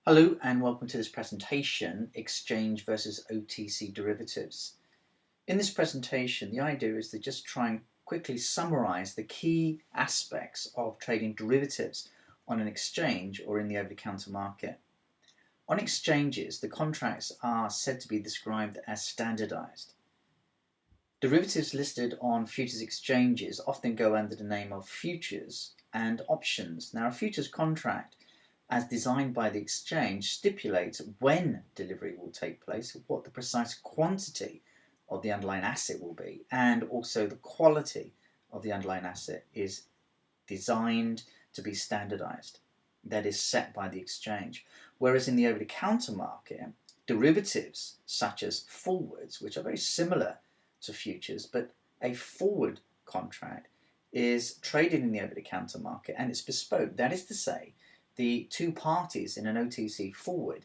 Hello and welcome to this presentation, Exchange versus OTC Derivatives. In this presentation, the idea is to just try and quickly summarize the key aspects of trading derivatives on an exchange or in the over-the-counter market. On exchanges, the contracts are said to be described as standardized. Derivatives listed on futures exchanges often go under the name of futures and options. Now, a futures contract as designed by the exchange stipulates when delivery will take place, what the precise quantity of the underlying asset will be, and also the quality of the underlying asset is designed to be standardized. That is set by the exchange. Whereas in the over-the-counter market, derivatives such as forwards, which are very similar to futures, but a forward contract is traded in the over-the-counter market and it's bespoke. That is to say, the two parties in an OTC forward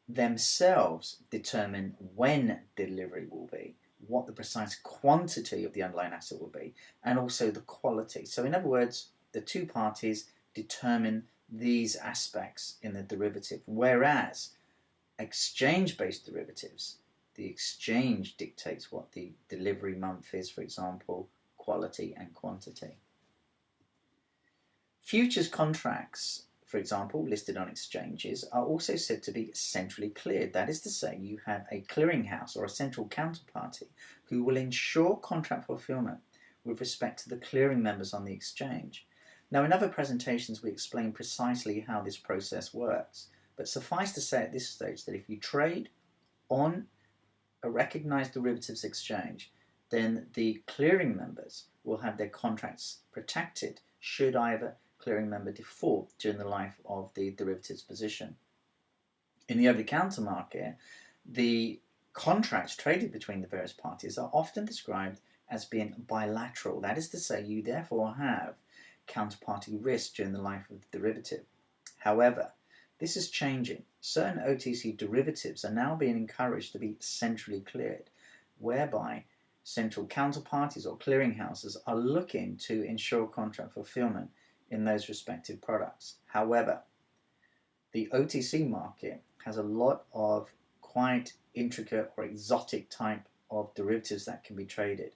themselves determine when delivery will be, what the precise quantity of the underlying asset will be, and also the quality. So in other words, the two parties determine these aspects in the derivative, whereas exchange-based derivatives, the exchange dictates what the delivery month is, for example, quality and quantity. Futures contracts, for example, listed on exchanges, are also said to be centrally cleared. That is to say, you have a clearinghouse or a central counterparty who will ensure contract fulfillment with respect to the clearing members on the exchange. Now, in other presentations, we explain precisely how this process works, but suffice to say at this stage that if you trade on a recognized derivatives exchange, then the clearing members will have their contracts protected should either clearing member default during the life of the derivatives position. In the over-the-counter market, the contracts traded between the various parties are often described as being bilateral. That is to say, you therefore have counterparty risk during the life of the derivative. However, this is changing. Certain OTC derivatives are now being encouraged to be centrally cleared, whereby central counterparties or clearinghouses are looking to ensure contract fulfillment in those respective products. However, the OTC market has a lot of quite intricate or exotic type of derivatives that can be traded,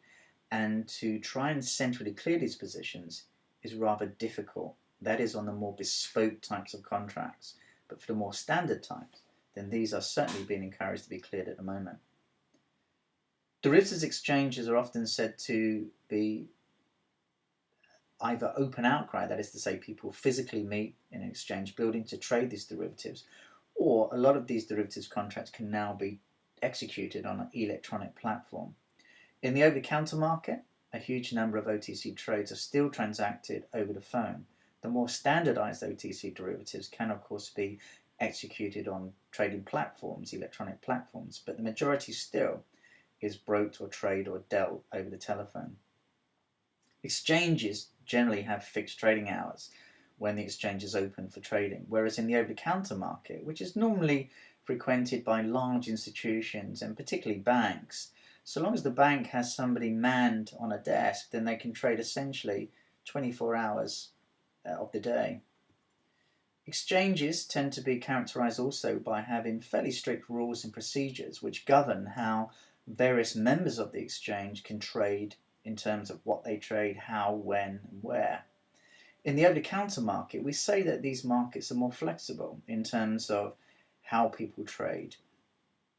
and to try and centrally clear these positions is rather difficult. That is on the more bespoke types of contracts, but for the more standard types, then these are certainly being encouraged to be cleared at the moment. Derivatives exchanges are often said to be either open outcry, that is to say people physically meet in an exchange building to trade these derivatives, or a lot of these derivatives contracts can now be executed on an electronic platform. In the over-the-counter market, a huge number of OTC trades are still transacted over the phone. The more standardized OTC derivatives can of course be executed on trading platforms, electronic platforms, but the majority still is broked or traded or dealt over the telephone. Exchanges generally have fixed trading hours when the exchange is open for trading, whereas in the over-the-counter market, which is normally frequented by large institutions and particularly banks, so long as the bank has somebody manned on a desk, then they can trade essentially 24 hours of the day. Exchanges tend to be characterized also by having fairly strict rules and procedures which govern how various members of the exchange can trade in terms of what they trade, how, when, and where. In the over-the-counter market, we say that these markets are more flexible in terms of how people trade.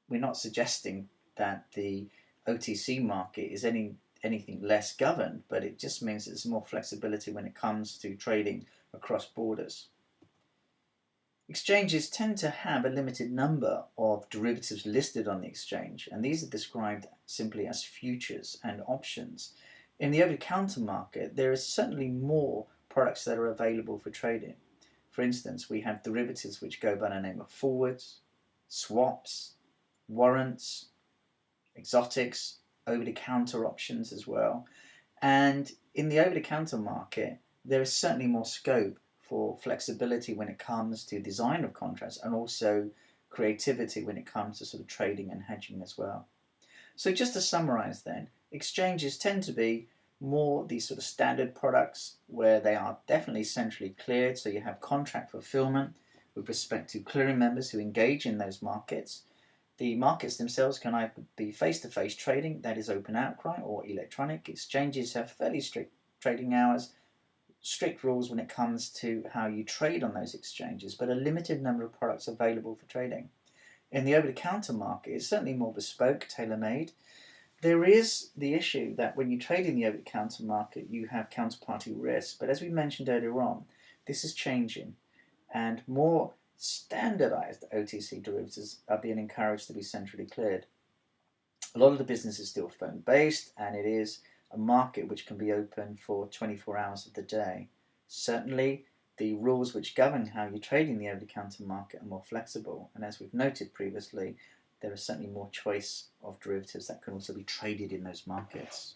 We're not suggesting that the OTC market is anything less governed, but it just means there's more flexibility when it comes to trading across borders. Exchanges tend to have a limited number of derivatives listed on the exchange, and these are described simply as futures and options. In the over-the-counter market, there is certainly more products that are available for trading. For instance, we have derivatives which go by the name of forwards, swaps, warrants, exotics, over-the-counter options as well. And in the over-the-counter market, there is certainly more scope for flexibility when it comes to design of contracts and also creativity when it comes to sort of trading and hedging as well. So just to summarize then, exchanges tend to be more these sort of standard products where they are definitely centrally cleared, so you have contract fulfillment with respect to clearing members who engage in those markets. The markets themselves can either be face-to-face trading, that is open outcry, or electronic. Exchanges have fairly strict trading hours, strict rules when it comes to how you trade on those exchanges, but a limited number of products available for trading. In the over-the-counter market, it's certainly more bespoke, tailor-made. There is the issue that when you trade in the over-the-counter market, you have counterparty risk, but as we mentioned earlier on, this is changing, and more standardized OTC derivatives are being encouraged to be centrally cleared. A lot of the business is still phone-based, and it is a market which can be open for 24 hours of the day. Certainly, the rules which govern how you trade in the over-the-counter market are more flexible, and as we've noted previously, there is certainly more choice of derivatives that can also be traded in those markets.